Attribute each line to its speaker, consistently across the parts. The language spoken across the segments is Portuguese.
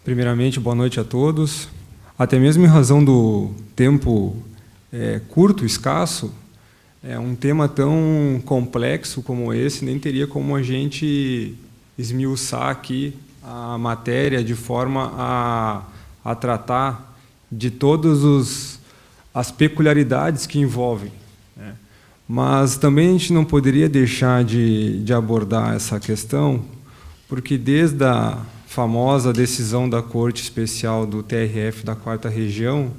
Speaker 1: Primeiramente, boa noite a todos. Até mesmo em razão do tempo curto, escasso, um tema tão complexo como esse, nem teria como a gente esmiuçar aqui a matéria de forma a tratar de todas as peculiaridades que envolvem, né? Mas também a gente não poderia deixar de abordar essa questão, porque desde a famosa decisão da Corte Especial do TRF da 4ª Região,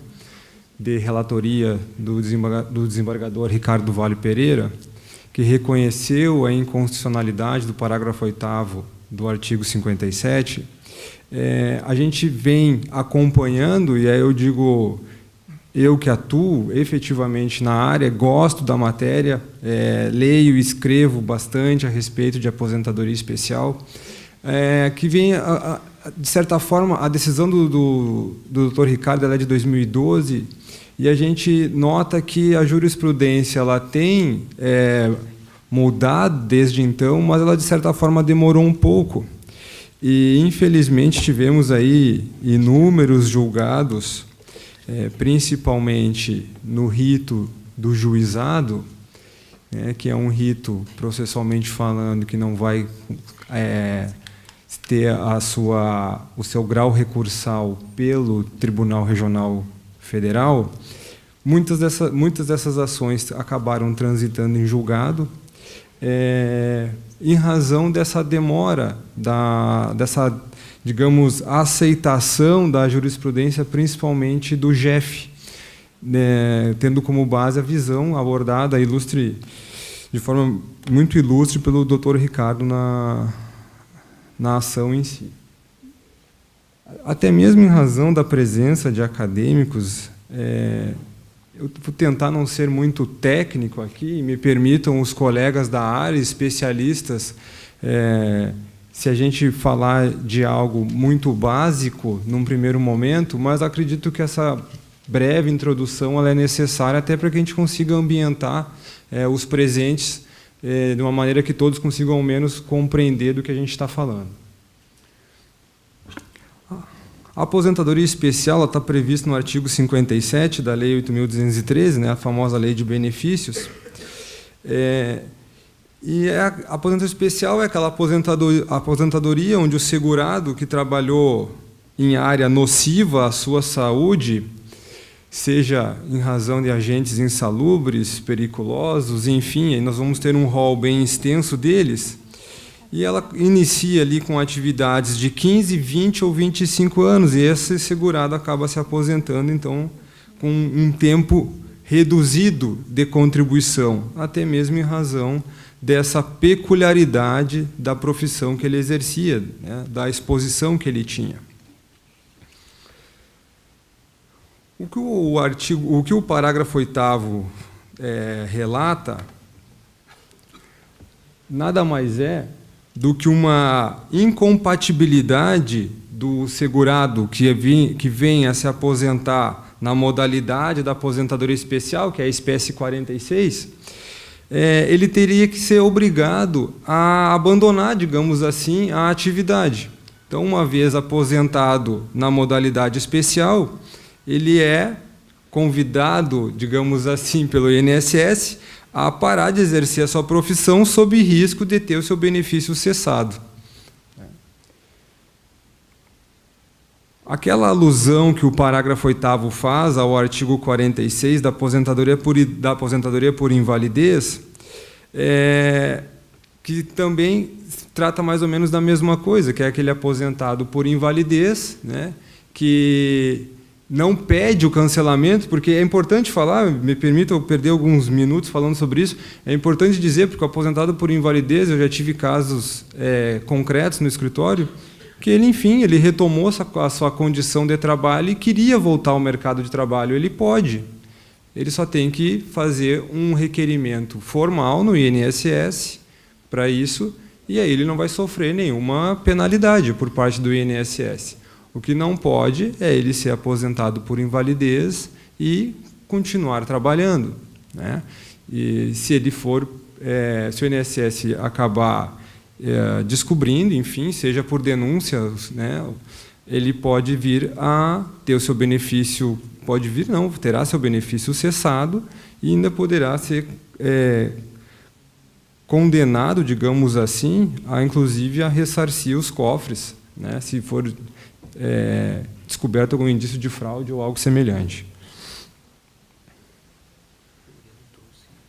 Speaker 1: de relatoria do desembargador Ricardo Vale Pereira, que reconheceu a inconstitucionalidade do parágrafo 8º do artigo 57, a gente vem acompanhando, e aí eu digo, eu que atuo efetivamente na área, gosto da matéria, leio e escrevo bastante a respeito de aposentadoria especial, que vem, de certa forma, a decisão do Dr. Ricardo ela é de 2012, e a gente nota que a jurisprudência ela tem mudado desde então, mas ela, de certa forma, demorou um pouco. E, infelizmente, tivemos aí inúmeros julgados, principalmente no rito do juizado, que é um rito, processualmente falando, que não vai ter o seu grau recursal pelo Tribunal Regional Federal. Muitas dessas ações acabaram transitando em julgado, em razão dessa demora, dessa, digamos, aceitação da jurisprudência, principalmente do JEF, tendo como base a visão abordada de forma muito ilustre pelo Dr. Ricardo na ação em si. Até mesmo em razão da presença de acadêmicos, eu vou tentar não ser muito técnico aqui, me permitam os colegas da área, especialistas, se a gente falar de algo muito básico num primeiro momento, mas acredito que essa breve introdução ela é necessária até para que a gente consiga ambientar os presentes de uma maneira que todos consigam ao menos compreender do que a gente está falando. A aposentadoria especial está prevista no artigo 57 da Lei 8.213, a famosa Lei de Benefícios. E a aposentadoria especial é aquela aposentadoria onde o segurado que trabalhou em área nociva à sua saúde, seja em razão de agentes insalubres, periculosos, enfim, aí nós vamos ter um rol bem extenso deles, e ela inicia ali com atividades de 15, 20 ou 25 anos, e esse segurado acaba se aposentando, então, com um tempo reduzido de contribuição, até mesmo em razão dessa peculiaridade da profissão que ele exercia, da exposição que ele tinha. O que o parágrafo 8º relata nada mais é do que uma incompatibilidade do segurado que vem a se aposentar na modalidade da aposentadoria especial, que é a espécie 46, ele teria que ser obrigado a abandonar, digamos assim, a atividade. Então, uma vez aposentado na modalidade especial, ele é convidado, digamos assim, pelo INSS a parar de exercer a sua profissão sob risco de ter o seu benefício cessado. Aquela alusão que o parágrafo 8º faz ao artigo 46 da aposentadoria por invalidez, que também trata mais ou menos da mesma coisa, que é aquele aposentado por invalidez, que não pede o cancelamento, porque é importante falar, me permita eu perder alguns minutos falando sobre isso, é importante dizer, porque o aposentado por invalidez, eu já tive casos concretos no escritório, que ele, enfim, ele retomou a sua condição de trabalho e queria voltar ao mercado de trabalho. Ele pode, ele só tem que fazer um requerimento formal no INSS para isso, e aí ele não vai sofrer nenhuma penalidade por parte do INSS. O que não pode é ele ser aposentado por invalidez e continuar trabalhando, E se ele for, se o INSS acabar descobrindo, enfim, seja por denúncia, ele pode vir a ter o seu benefício, pode vir não, terá seu benefício cessado e ainda poderá ser condenado, digamos assim, inclusive a ressarcir os cofres, né, se for descoberto algum indício de fraude ou algo semelhante.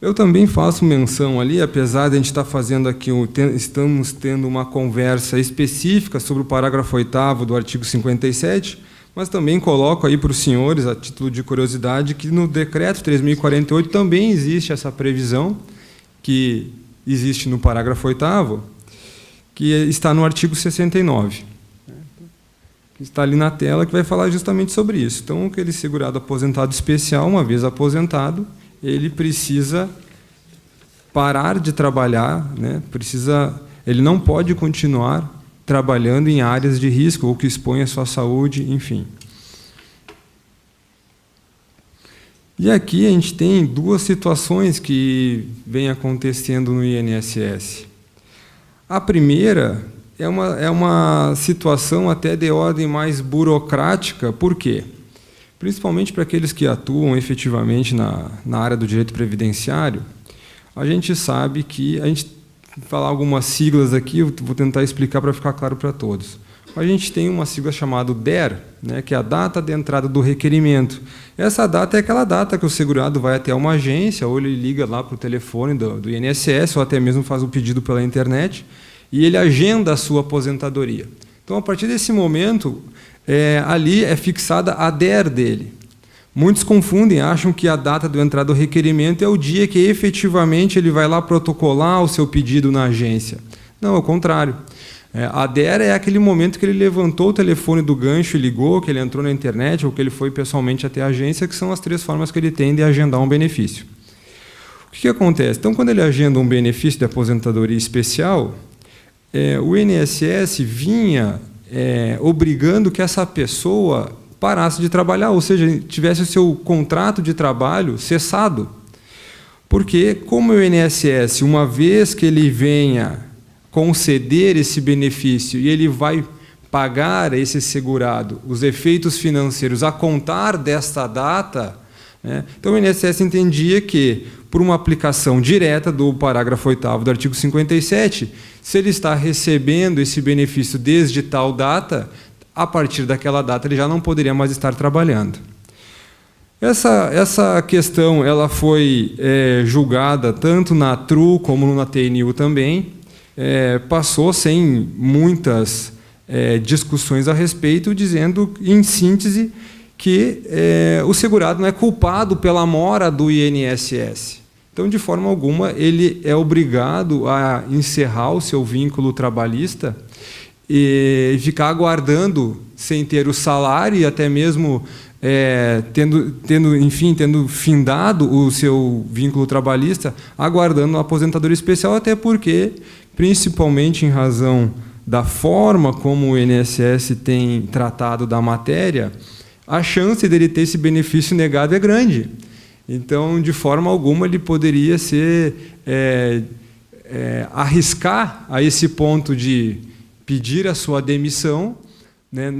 Speaker 1: Eu também faço menção ali, apesar de a gente estar fazendo aqui, estamos tendo uma conversa específica sobre o parágrafo 8º do artigo 57, mas também coloco aí para os senhores, a título de curiosidade, que no decreto 3.048 também existe essa previsão, que existe no parágrafo 8º, que está no artigo 69. Que está ali na tela, que vai falar justamente sobre isso. Então, aquele segurado aposentado especial, uma vez aposentado, ele precisa parar de trabalhar, né? Ele não pode continuar trabalhando em áreas de risco ou que expõem a sua saúde, enfim. E aqui a gente tem duas situações que vêm acontecendo no INSS. A primeira é uma situação até de ordem mais burocrática. Por quê? Principalmente para aqueles que atuam efetivamente na área do direito previdenciário, a gente sabe que, a gente falar algumas siglas aqui, eu vou tentar explicar para ficar claro para todos. A gente tem uma sigla chamada DER, né, que é a data de entrada do requerimento. Essa data é aquela data que o segurado vai até uma agência, ou ele liga lá para o telefone do INSS, ou até mesmo faz o pedido pela internet, e ele agenda a sua aposentadoria. Então, a partir desse momento, ali é fixada a DER dele. Muitos confundem, acham que a data de entrada do requerimento é o dia que efetivamente ele vai lá protocolar o seu pedido na agência. Não, é o contrário. A DER é aquele momento que ele levantou o telefone do gancho e ligou, que ele entrou na internet ou que ele foi pessoalmente até a agência, que são as 3 formas que ele tem de agendar um benefício. O que acontece? Então, quando ele agenda um benefício de aposentadoria especial, o INSS vinha obrigando que essa pessoa parasse de trabalhar, ou seja, tivesse o seu contrato de trabalho cessado. Porque, como o INSS, uma vez que ele venha conceder esse benefício e ele vai pagar a esse segurado os efeitos financeiros a contar desta data, né, então o INSS entendia que, por uma aplicação direta do parágrafo 8º do artigo 57, se ele está recebendo esse benefício desde tal data, a partir daquela data ele já não poderia mais estar trabalhando. Essa questão ela foi julgada tanto na TRU como na TNU também, passou sem muitas discussões a respeito, dizendo, em síntese, que o segurado não é culpado pela mora do INSS. Então, de forma alguma, ele é obrigado a encerrar o seu vínculo trabalhista e ficar aguardando sem ter o salário e até mesmo tendo findado o seu vínculo trabalhista, aguardando a aposentadoria especial, até porque, principalmente em razão da forma como o INSS tem tratado da matéria, a chance dele ter esse benefício negado é grande. Então, de forma alguma, ele poderia arriscar a esse ponto de pedir a sua demissão, né,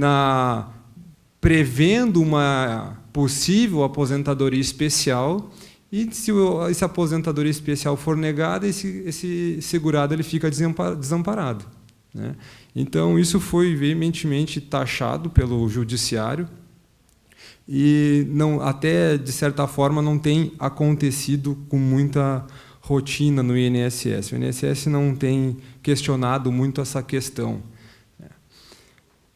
Speaker 1: prevendo uma possível aposentadoria especial, e se essa aposentadoria especial for negada, esse segurado ele fica desamparado, né? Então, isso foi veementemente taxado pelo judiciário e, até, de certa forma, não tem acontecido com muita rotina no INSS. O INSS não tem questionado muito essa questão.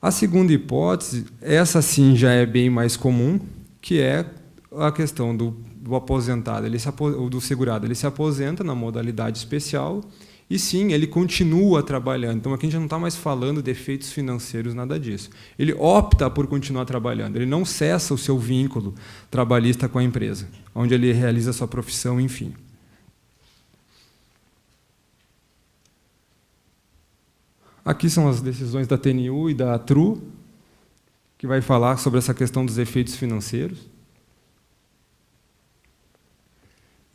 Speaker 1: A segunda hipótese, essa sim já é bem mais comum, que é a questão do aposentado, do segurado. Ele se aposenta na modalidade especial e, sim, ele continua trabalhando. Então, aqui a gente não está mais falando de efeitos financeiros, nada disso. Ele opta por continuar trabalhando, ele não cessa o seu vínculo trabalhista com a empresa, onde ele realiza a sua profissão, enfim. Aqui são as decisões da TNU e da TRU, que vai falar sobre essa questão dos efeitos financeiros.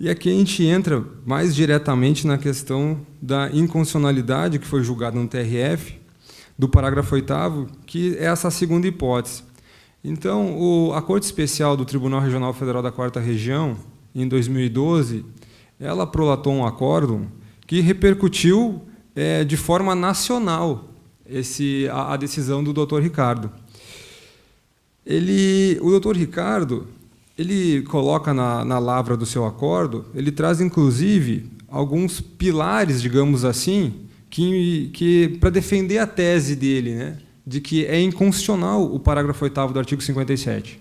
Speaker 1: E aqui a gente entra mais diretamente na questão da inconstitucionalidade, que foi julgada no TRF, do parágrafo 8º, que é essa segunda hipótese. Então, a Corte Especial do Tribunal Regional Federal da 4ª Região, em 2012, ela prolatou um acórdão que repercutiu de forma nacional a decisão do Dr. Ricardo. O Dr. Ricardo, ele coloca na lavra do seu acordo, ele traz, inclusive, alguns pilares, digamos assim, que para defender a tese dele, né, de que é inconstitucional o parágrafo 8º do artigo 57.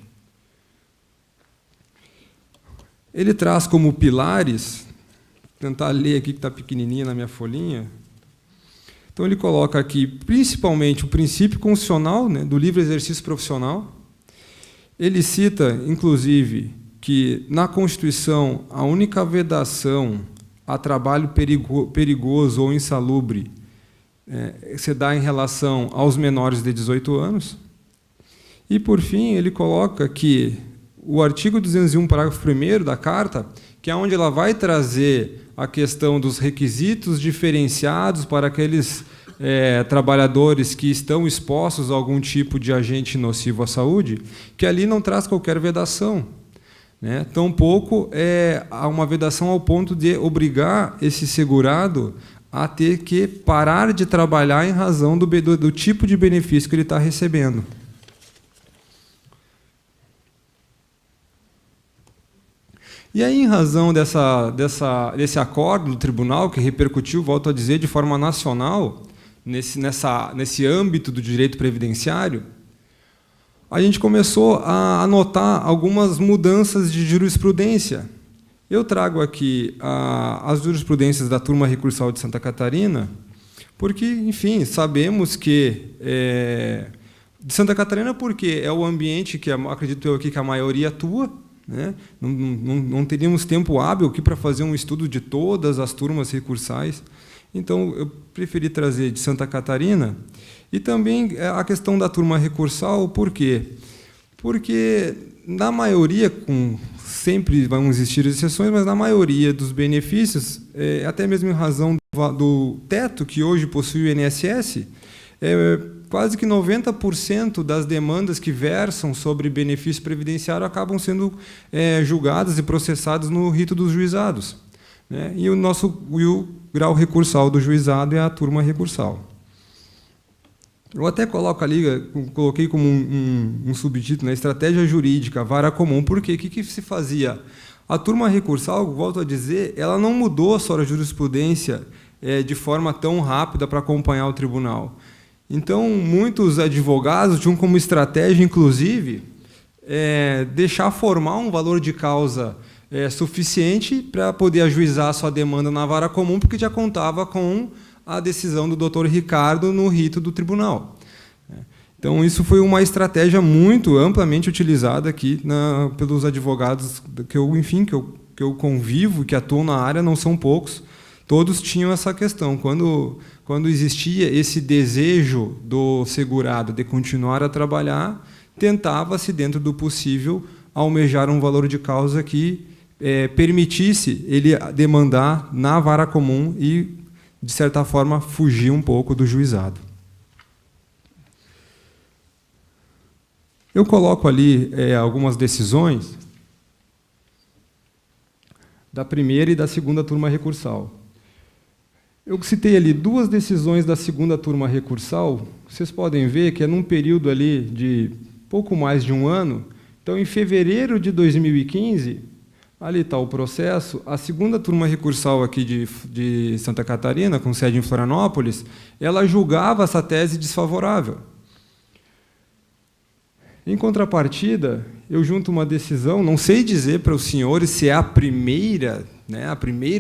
Speaker 1: Ele traz como pilares, vou tentar ler aqui que está pequenininha na minha folhinha. Então, ele coloca aqui, principalmente, o princípio constitucional, né, do livre exercício profissional. Ele cita, inclusive, que, na Constituição, a única vedação a trabalho perigoso ou insalubre se dá em relação aos menores de 18 anos. E, por fim, ele coloca que o artigo 201, parágrafo 1º da Carta, que é onde ela vai trazer a questão dos requisitos diferenciados para aqueles trabalhadores que estão expostos a algum tipo de agente nocivo à saúde, que ali não traz qualquer vedação, né? Tampouco há uma vedação ao ponto de obrigar esse segurado a ter que parar de trabalhar em razão do tipo de benefício que ele está recebendo. E aí, em razão desse acordo do tribunal, que repercutiu, volto a dizer, de forma nacional, nesse âmbito do direito previdenciário, a gente começou a notar algumas mudanças de jurisprudência. Eu trago aqui as jurisprudências da Turma Recursal de Santa Catarina, porque, enfim, sabemos que de Santa Catarina, porque é o ambiente que, acredito eu aqui, que a maioria atua, né? Não teríamos tempo hábil aqui para fazer um estudo de todas as turmas recursais. Então, eu preferi trazer de Santa Catarina. E também a questão da turma recursal, por quê? Porque, na maioria, sempre vão existir exceções, mas na maioria dos benefícios, até mesmo em razão do teto que hoje possui o INSS, quase que 90% das demandas que versam sobre benefício previdenciário acabam sendo julgadas e processadas no rito dos juizados, né? E o grau recursal do juizado é a turma recursal. Eu até coloquei como um subtítulo, né, estratégia jurídica, vara comum. Por quê? O que se fazia? A turma recursal, volto a dizer, ela não mudou a sua jurisprudência de forma tão rápida para acompanhar o tribunal. Então, muitos advogados tinham como estratégia, inclusive, deixar formar um valor de causa suficiente para poder ajuizar a sua demanda na vara comum, porque já contava com a decisão do Dr. Ricardo no rito do tribunal. Então, isso foi uma estratégia muito amplamente utilizada aqui pelos advogados que eu convivo, que atuam na área, não são poucos. Todos tinham essa questão. Quando existia esse desejo do segurado de continuar a trabalhar, tentava-se, dentro do possível, almejar um valor de causa que permitisse ele demandar na vara comum e, de certa forma, fugir um pouco do juizado. Eu coloco ali algumas decisões da primeira e da segunda turma recursal. Eu citei ali 2 decisões da segunda turma recursal. Vocês podem ver que é num período ali de pouco mais de um ano. Então, em fevereiro de 2015, ali está o processo. A segunda turma recursal aqui de Santa Catarina, com sede em Florianópolis, ela julgava essa tese desfavorável. Em contrapartida, eu junto uma decisão, não sei dizer para os senhores se é a primeira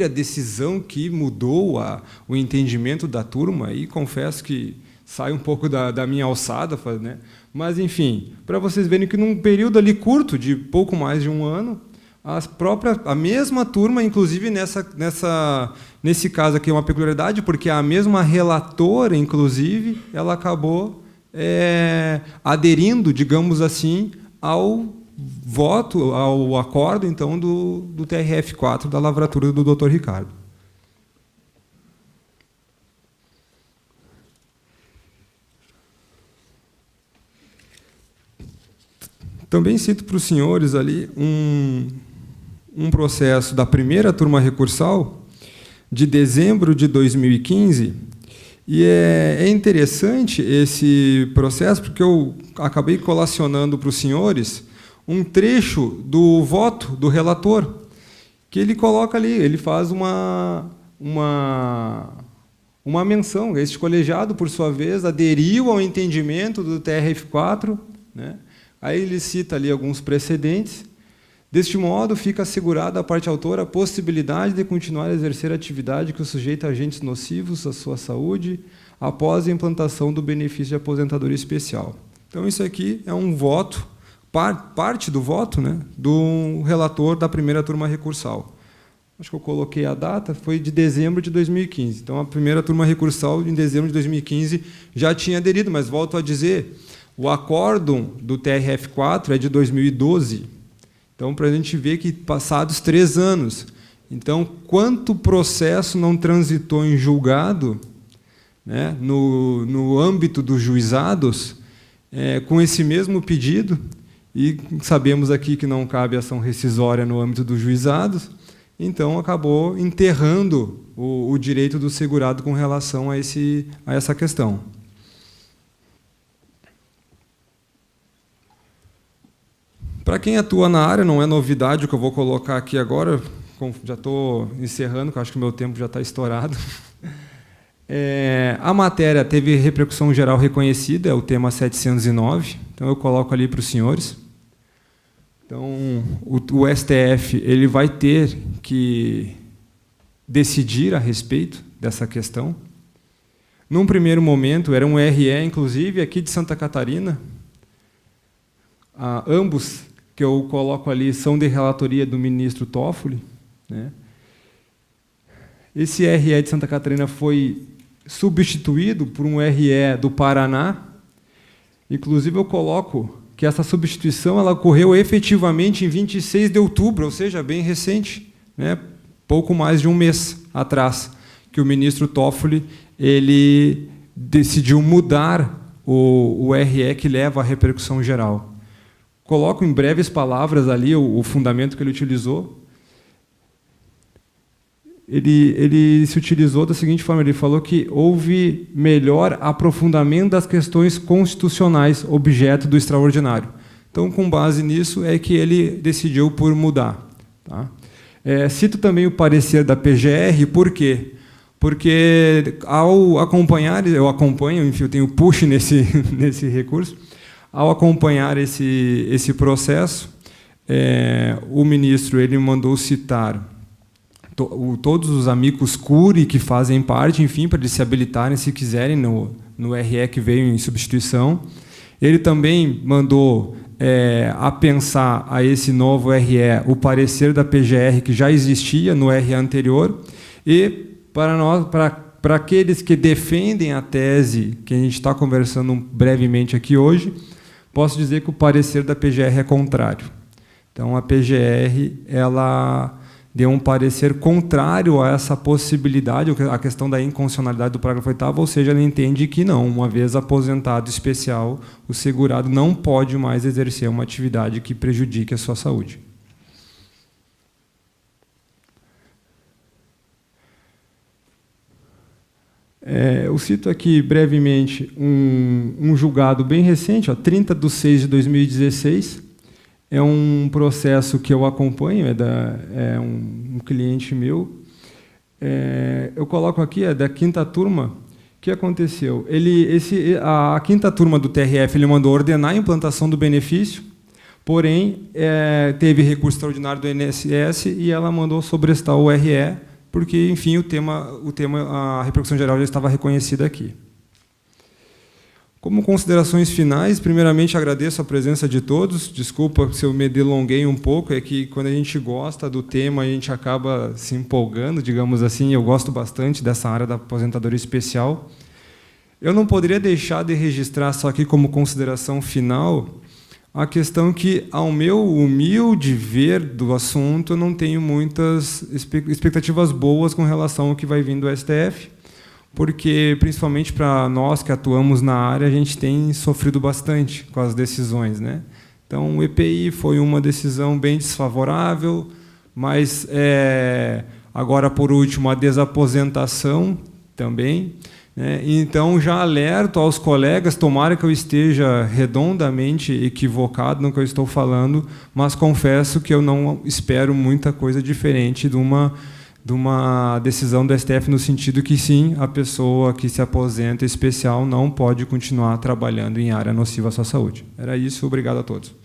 Speaker 1: decisão que mudou o entendimento da turma, e confesso que sai um pouco da minha alçada, né? Mas, enfim, para vocês verem que, num período ali curto, de pouco mais de um ano, a mesma turma, inclusive nesse caso aqui é uma peculiaridade, porque a mesma relatora, inclusive, ela acabou aderindo, digamos assim, ao voto, ao acordo, então, do TRF4, da lavratura do Dr. Ricardo. Também cito para os senhores ali um processo da primeira turma recursal, de dezembro de 2015, e é interessante esse processo, porque eu acabei colacionando para os senhores um trecho do voto do relator, que ele coloca ali, ele faz uma menção. Este colegiado, por sua vez, aderiu ao entendimento do TRF4, né? Aí ele cita ali alguns precedentes. Deste modo, fica assegurada à parte autora a possibilidade de continuar a exercer a atividade que o sujeita a agentes nocivos à sua saúde após a implantação do benefício de aposentadoria especial. Então, isso aqui é um voto, parte do voto, né, do relator da primeira turma recursal. Acho que eu coloquei a data, foi de dezembro de 2015. Então, a primeira turma recursal, em dezembro de 2015, já tinha aderido, mas volto a dizer, o acórdão do TRF4 é de 2012. Então, para a gente ver que passados 3 anos, então, quanto processo não transitou em julgado, né, no âmbito dos juizados, com esse mesmo pedido, e sabemos aqui que não cabe ação rescisória no âmbito dos juizados, então acabou enterrando o direito do segurado com relação a essa questão. Para quem atua na área, não é novidade o que eu vou colocar aqui agora, já estou encerrando, porque eu acho que o meu tempo já está estourado. A matéria teve repercussão geral reconhecida, é o tema 709, então eu coloco ali para os senhores. Então, o STF ele vai ter que decidir a respeito dessa questão. Num primeiro momento, era um RE, inclusive, aqui de Santa Catarina. Ambos que eu coloco ali são de relatoria do ministro Toffoli, né? Esse RE de Santa Catarina foi substituído por um RE do Paraná. Inclusive, eu coloco que essa substituição ela ocorreu efetivamente em 26 de outubro, ou seja, bem recente, né? Pouco mais de um mês atrás, que o ministro Toffoli ele decidiu mudar o RE que leva à repercussão geral. Coloco em breves palavras ali o fundamento que ele utilizou. Ele se utilizou da seguinte forma, ele falou que houve melhor aprofundamento das questões constitucionais objeto do extraordinário. Então, com base nisso, é que ele decidiu por mudar. Tá? Cito também o parecer da PGR, por quê? Porque, ao acompanhar, eu acompanho, enfim, eu tenho push nesse recurso, ao acompanhar esse processo, o ministro ele mandou citar todos os amicus curiae que fazem parte, enfim, para eles se habilitarem, se quiserem, no RE que veio em substituição. Ele também mandou apensar a esse novo RE o parecer da PGR que já existia no RE anterior, e para aqueles que defendem a tese que a gente está conversando brevemente aqui hoje, posso dizer que o parecer da PGR é contrário. Então, a PGR ela deu um parecer contrário a essa possibilidade, a questão da inconstitucionalidade do parágrafo 8º, ou seja, ela entende que não, uma vez aposentado especial, o segurado não pode mais exercer uma atividade que prejudique a sua saúde. Eu cito aqui brevemente um julgado bem recente, 30/6/2016. É um processo que eu acompanho, é um cliente meu. Eu coloco aqui, é da 5ª turma. O que aconteceu? A 5ª turma do TRF ele mandou ordenar a implantação do benefício, porém, teve recurso extraordinário do INSS e ela mandou sobrestar o RE, porque, enfim, a repercussão geral já estava reconhecida aqui. Como considerações finais, primeiramente agradeço a presença de todos. Desculpa se eu me delonguei um pouco, é que quando a gente gosta do tema, a gente acaba se empolgando, digamos assim. Eu gosto bastante dessa área da aposentadoria especial. Eu não poderia deixar de registrar, só aqui como consideração final, a questão que, ao meu humilde ver do assunto, eu não tenho muitas expectativas boas com relação ao que vai vir do STF, porque, principalmente para nós que atuamos na área, a gente tem sofrido bastante com as decisões, né? Então, o EPI foi uma decisão bem desfavorável, mas, agora, por último, a desaposentação também. Então, já alerto aos colegas, tomara que eu esteja redondamente equivocado no que eu estou falando, mas confesso que eu não espero muita coisa diferente de uma decisão do STF, no sentido que, sim, a pessoa que se aposenta especial não pode continuar trabalhando em área nociva à sua saúde. Era isso, obrigado a todos.